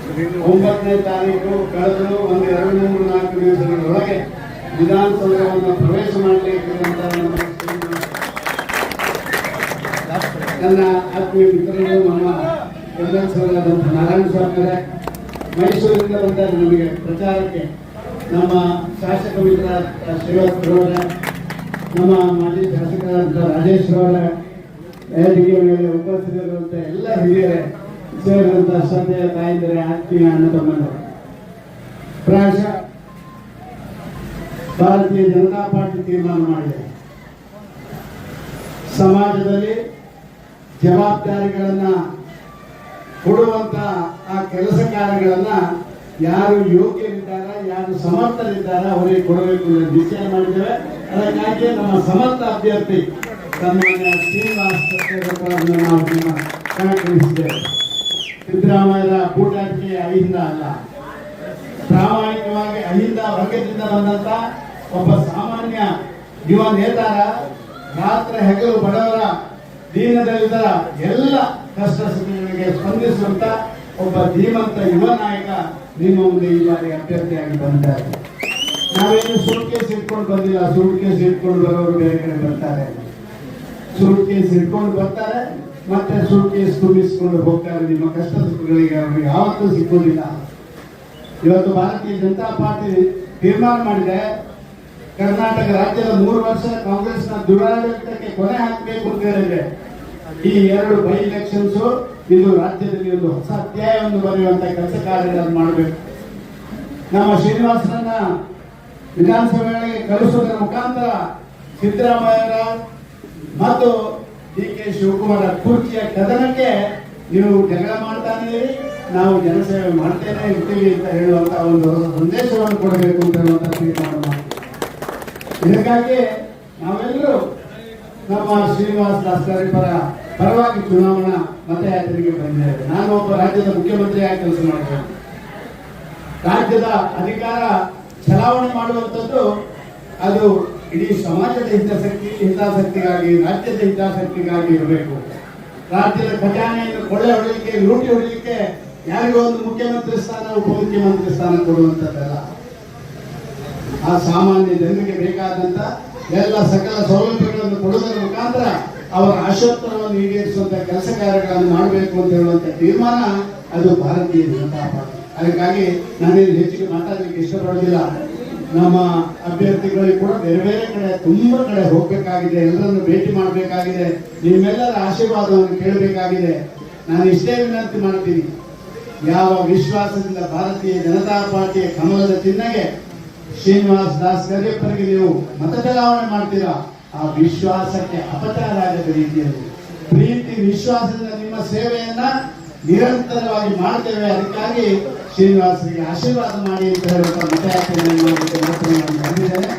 9ನೇ ತಾರೀಕು ಕಳೆದು ಒಂದು 2-3-4 ದಿವಸಗಳೊಳಗೆ ವಿಧಾನಸೌಧವನ್ನು ಪ್ರವೇಶ ಮಾಡಲಿಕ್ಕಿರುವಂತ ನನ್ನ ಆತ್ಮೀಯ ಮಿತ್ರರು ನಮ್ಮ ಸಹೋದರರಾದಂಥ ನಾರಾಯಣ ಸ್ವಾಮಿಯವರೇ, ಮೈಸೂರಿನಿಂದ ಬಂದರೆ ನಮಗೆ ಪ್ರಚಾರಕ್ಕೆ ನಮ್ಮ ಶಾಸಕ ಮಿತ್ರ ಶ್ರೀವಾಸ್ತವರೇ, ನಮ್ಮ ಮಾಜಿ ಶಾಸಕರಾದಂಥ ರಾಜೇಶ್ವರವರೇ, ವೇದಿಕೆಯಲ್ಲಿ ಉಪಸ್ಥಿತರಿರುವಂಥ ಎಲ್ಲ ಹಿರಿಯರೇ, ಸೇರಿದಂಥ ಶ್ರದ್ಧೆಯ ತಾಯಿದರೆ, ಆತ್ಮೀಯ ಅಣ್ಣ ತಮ್ಮಂದರು, ಪ್ರಾಯಶಃ ಭಾರತೀಯ ಜನತಾ ಪಾರ್ಟಿ ತೀರ್ಮಾನ ಮಾಡಿದೆ. ಸಮಾಜದಲ್ಲಿ ಜವಾಬ್ದಾರಿಗಳನ್ನ ಕೊಡುವಂತ ಆ ಕೆಲಸ ಕಾರ್ಯಗಳನ್ನ ಯಾರು ಯೋಗ್ಯರಿದ್ದಾರ, ಯಾರು ಸಮರ್ಥರಿದ್ದಾರ ಅವರಿಗೆ ಕೊಡಬೇಕು ಅಂತ ನಿಶ್ಚಯ ಮಾಡಿದ್ದೇವೆ. ಅದಕ್ಕಾಗಿ ನಮ್ಮ ಸಮರ್ಥ ಅಭ್ಯರ್ಥಿ ಸನ್ಮಾನ್ಯ ಶ್ರೀನಿವಾಸ್ ಅವರನ್ನು ನಾವು ಕಣಕ್ಕಿಳಿಸಿದ್ದೇವೆ. ಸಿದ್ದರಾಮಯ್ಯರ ಕೂಟಾಟಿಕೆ ಅಹಿಂದ ಅಲ್ಲ, ಪ್ರಾಮಾಣಿಕವಾಗಿ ಅಹಿಂದ ವರ್ಗದಿಂದ ಬಂದಂತ ಒಬ್ಬ ಸಾಮಾನ್ಯ ಯುವ ನೇತಾರ, ರಾತ್ರಿ ಹಗಲು ಬಡವರ ದೀನದಲ್ಲಿದ್ದರ ಎಲ್ಲ ಕಷ್ಟ ಸುಖಗಳಿಗೆ ಸ್ಪಂದಿಸುವಂತ ಒಬ್ಬ ಧೀಮಂತ ಯುವ ನಾಯಕ ನಿಮ್ಮ ಮುಂದೆ ಈ ಬಾರಿ ಅಭ್ಯರ್ಥಿಯಾಗಿ ಬಂದಿದ್ದಾರೆ. ನಾವೇನು ಸೂಟ್ ಕೇಸ್ ಇಟ್ಕೊಂಡು ಬಂದಿಲ್ಲ. ಸೂಟ್ ಕೇಸ್ ಇಟ್ಕೊಂಡು ಬರೋರು ಬೇರೆ ಕಡೆ ಬರ್ತಾರೆ, ಸೂಟ್ ಕೇಸ್ ಇಟ್ಕೊಂಡು ಬರ್ತಾರೆ, ಮತ್ತೆ ಸೂಟ್ ಕೇಸ್ ತುಂಬಿಸಿಕೊಂಡು ಹೋಗ್ತಾರೆ. ನಿಮ್ಮ ಕಷ್ಟ ಸುಖಗಳಿಗೆ ಅವರಿಗೆ ಯಾವತ್ತೂ ಸಿಕ್ಕೋದಿಲ್ಲ. ಇವತ್ತು ಭಾರತೀಯ ಜನತಾ ಪಾರ್ಟಿ ತೀರ್ಮಾನ ಮಾಡಿದೆ, ಕರ್ನಾಟಕ ರಾಜ್ಯದ 3 ವರ್ಷ ಕಾಂಗ್ರೆಸ್ನ ದುರಾಡಳಿತಕ್ಕೆ ಕೊನೆ ಹಾಕಬೇಕು ಅಂತ ಹೇಳಿದ್ರೆ ಈ 2 ಬೈ ಎಲೆಕ್ಷನ್ಸ್ ಇದು ರಾಜ್ಯದಲ್ಲಿ ಒಂದು ಹೊಸ ಅಧ್ಯಾಯವನ್ನು ಬರೆಯುವಂತ ಕೆಲಸ ಕಾರ್ಯಗಳನ್ನು ಮಾಡಬೇಕು. ನಮ್ಮ ಶ್ರೀನಿವಾಸರನ್ನ ವಿಧಾನಸಭೆಗಳಿಗೆ ಕಳಿಸುವುದರ ಮುಖಾಂತರ ಸಿದ್ದರಾಮಯ್ಯರ ಮತ್ತು ಡಿ ಕೆ ಶಿವಕುಮಾರ ಕುರ್ಚಿಯ ಕದನಕ್ಕೆ ನೀವು ಜಗಳ ಮಾಡ್ತಾನೆ, ನಾವು ಜನಸೇವೆ ಮಾಡ್ತೇನೆ ಇರ್ತೀವಿ ಅಂತ ಹೇಳುವಂತ ಒಂದು ಸಂದೇಶವನ್ನು ಕೊಡಬೇಕು ಅಂತ ಹೇಳುವಂತ ತೀರ್ಮಾನ ಮಾಡಿ. ಇದಕ್ಕಾಗಿ ನಾವೆಲ್ಲರೂ ನಮ್ಮ ಶ್ರೀನಿವಾಸ ದಾಸ್ಕರಿ ಪರವಾಗಿ ಚುನಾವಣಾ ಮತಯಾತ್ರೆಗೆ ಬಂದಿದ್ದೇವೆ. ನಾನು ಒಬ್ಬ ರಾಜ್ಯದ ಮುಖ್ಯಮಂತ್ರಿಯಾಗಿ ಕೆಲಸ ಮಾಡ್ತೇನೆ. ರಾಜ್ಯದ ಅಧಿಕಾರ ಚಲಾವಣೆ ಮಾಡುವಂಥದ್ದು ಅದು ಇಡೀ ಸಮಾಜದ ಹಿತಾಸಕ್ತಿಗಾಗಿ, ರಾಜ್ಯದ ಹಿತಾಸಕ್ತಿಗಾಗಿ ಇರಬೇಕು. ರಾಜ್ಯದ ಖಜಾನೆಯನ್ನು ಕೊಳ್ಳೆ ಹೊಡಲಿಕ್ಕೆ, ಲೂಟಿ ಹೊಡಲಿಕ್ಕೆ ಯಾರಿಗೂ ಒಂದು ಮುಖ್ಯಮಂತ್ರಿ ಸ್ಥಾನ, ಉಪಮುಖ್ಯಮಂತ್ರಿ ಸ್ಥಾನ ಕೊಡುವಂಥದ್ದಲ್ಲ. ಆ ಸಾಮಾನ್ಯ ಜನರಿಗೆ ಬೇಕಾದಂತ ಎಲ್ಲ ಸಕಲ ಸೌಲಭ್ಯಗಳನ್ನು ಕೊಡುವುದರ ಮುಖಾಂತರ ಅವರ ಆಶೋತ್ತರವನ್ನು ಈಡೇರಿಸುವಂತ ಕೆಲಸ ಕಾರ್ಯಗಳನ್ನು ಮಾಡಬೇಕು ಅಂತ ಹೇಳುವಂತ ತೀರ್ಮಾನ ಅದು ಭಾರತೀಯ ಜನತಾ ಪಾರ್ಟಿ. ಅದಕ್ಕಾಗಿ ನಾನೇನು ಹೆಚ್ಚಿಗೆ ಮಾತಾಡಲಿಕ್ಕೆ ಇಷ್ಟಪಡೋದಿಲ್ಲ. ನಮ್ಮ ಅಭ್ಯರ್ಥಿಗಳಿಗೆ ಕೂಡ ಬೇರೆ ಬೇರೆ ಕಡೆ ತುಂಬಾ ಕಡೆ ಹೋಗ್ಬೇಕಾಗಿದೆ, ಎಲ್ಲರನ್ನು ಭೇಟಿ ಮಾಡಬೇಕಾಗಿದೆ, ನಿಮ್ಮೆಲ್ಲರ ಆಶೀರ್ವಾದವನ್ನು ಕೇಳಬೇಕಾಗಿದೆ. ನಾನು ಇಷ್ಟೇ ವಿನಂತಿ ಮಾಡ್ತೀನಿ, ಯಾವ ವಿಶ್ವಾಸದಿಂದ ಭಾರತೀಯ ಜನತಾ ಪಾರ್ಟಿಯ ಕಮಲದ ಚಿಹ್ನೆಗೆ ಶ್ರೀನಿವಾಸ್ ದಾಸ್ಕರಿಯಪ್ಪರಿಗೆ ನೀವು ಮತ ಚಲಾವಣೆ ಮಾಡ್ತೀರಾ, ಆ ವಿಶ್ವಾಸಕ್ಕೆ ಅಪಚಾರ ಆಗದ ರೀತಿಯಲ್ಲಿ ಪ್ರೀತಿ ವಿಶ್ವಾಸದಿಂದ ನಿಮ್ಮ ಸೇವೆಯನ್ನ ನಿರಂತರವಾಗಿ ಮಾಡ್ತೇವೆ. ಅದಕ್ಕಾಗಿ ಶ್ರೀನಿವಾಸರಿಗೆ ಆಶೀರ್ವಾದ ಮಾಡಿ ಅಂತ ಹೇಳುವಂತ ಮತಯಾತ್ರೆಯನ್ನು ಬಂದಿದ್ದೇನೆ.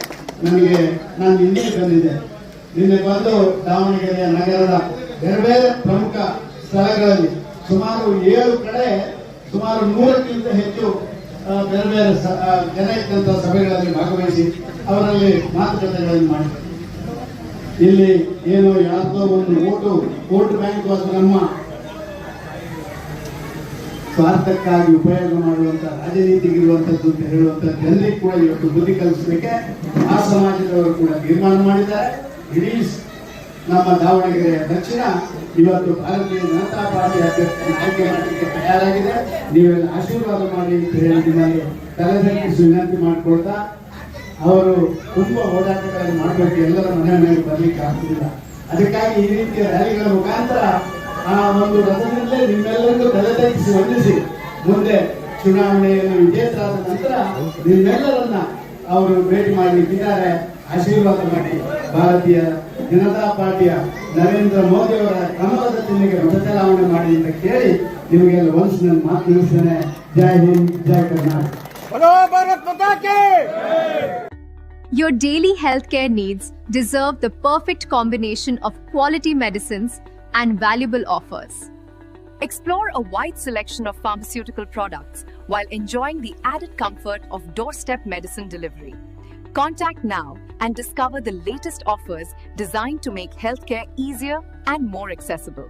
ನಾನು ನಿನ್ನೆ ಬಂದಿದ್ದೆ. ನಿನ್ನೆ ಬಂದು ದಾವಣಗೆರೆಯ ನಗರದ ಬೇರೆ ಬೇರೆ ಪ್ರಮುಖ ಸ್ಥಳಗಳಲ್ಲಿ ಸುಮಾರು 7 ಕಡೆ ಸುಮಾರು 100ಕ್ಕಿಂತ ಹೆಚ್ಚು ಬೇರೆ ಬೇರೆ ಜನ ಇದ್ದಂತ ಸಭೆಗಳಲ್ಲಿ ಭಾಗವಹಿಸಿ ಅವರಲ್ಲಿ ಮಾತುಕತೆಗಳನ್ನು ಮಾಡಿ, ಇಲ್ಲಿ ಏನು ಯಾವುದೋ ಒಂದು ವೋಟ್ ಬ್ಯಾಂಕ್ ಅಥವಾ ನಮ್ಮ ಸ್ವಾರ್ಥಕ್ಕಾಗಿ ಉಪಯೋಗ ಮಾಡುವಂತ ರಾಜನೀತಿಗಿರುವಂತದ್ದು ಅಂತ ಹೇಳುವಂತ ಜನರಿಗೆ ಕೂಡ ಇವತ್ತು ಬುದ್ಧಿ ಕಲಿಸಲಿಕ್ಕೆ ಆ ಸಮಾಜದವರು ಕೂಡ ತೀರ್ಮಾನ ಮಾಡಿದ್ದಾರೆ. ಇಡೀ ನಮ್ಮ ದಾವಣಗೆರೆಯ ದಕ್ಷಿಣ ಇವತ್ತು ಭಾರತೀಯ ಜನತಾ ಪಾರ್ಟಿ ಅಭ್ಯರ್ಥಿಯನ್ನು ಆಯ್ಕೆ ಮಾಡಲಿಕ್ಕೆ ತಯಾರಾಗಿದೆ. ನೀವೆಲ್ಲ ಆಶೀರ್ವಾದ ಮಾಡಿ ಅಂತ ಹೇಳಿ ನಿಮ್ಮಲ್ಲಿ ತಲೆದಕ್ಕಿಸಿ ವಿನಂತಿ ಮಾಡಿಕೊಳ್ತಾ, ಅವರು ತುಂಬಾ ಓಡಾಟಗಳನ್ನು ಮಾಡಬೇಕು, ಎಲ್ಲರ ಮನೆಯಲ್ಲಿ ಬರ್ಲಿಕ್ಕೆ ಆಗ್ತಿಲ್ಲ. ಅದಕ್ಕಾಗಿ ಈ ರೀತಿಯ ರ್ಯಾಲಿಗಳ ಮುಖಾಂತರ ಆ ಒಂದು ರಥದಿಂದಲೇ ನಿಮ್ಮೆಲ್ಲರಿಗೂ ತಲೆದಕ್ಕಿಸಿ ವಂದಿಸಿ ಮುಂದೆ ಚುನಾವಣೆಯನ್ನು ವಿಜೇತರಾದ ನಂತರ ನಿಮ್ಮೆಲ್ಲರನ್ನ ಅವರು ಭೇಟಿ ಮಾಡಲಿಕ್ಕಿದ್ದಾರೆ. ಆಶೀರ್ವಾದ ಮಾಡಿ ಭಾರತೀಯ ಜನತಾ ಪಾರ್ಟಿಯ ನರೇಂದ್ರ ಮೋದಿ ಅವರ ಕಮಲದ ಚಿಹ್ನೆಗೆ ಮತ ಚಲಾವಣೆ ಮಾಡಿ ಅಂತ ಕೇಳಿ ನಿಮಗೆಲ್ಲ ಒಂದ್ಸ ನನ್ನ ಮಾತು ನಿಲ್ಲಿಸ್ತೇನೆ. ಜೈ ಹಿಂದ್, ಜೈ Karnataka. Your daily healthcare needs deserve the perfect combination of quality medicines and valuable offers. Explore a wide selection of pharmaceutical products while enjoying the added comfort of doorstep medicine delivery. Contact now and discover the latest offers designed to make healthcare easier and more accessible.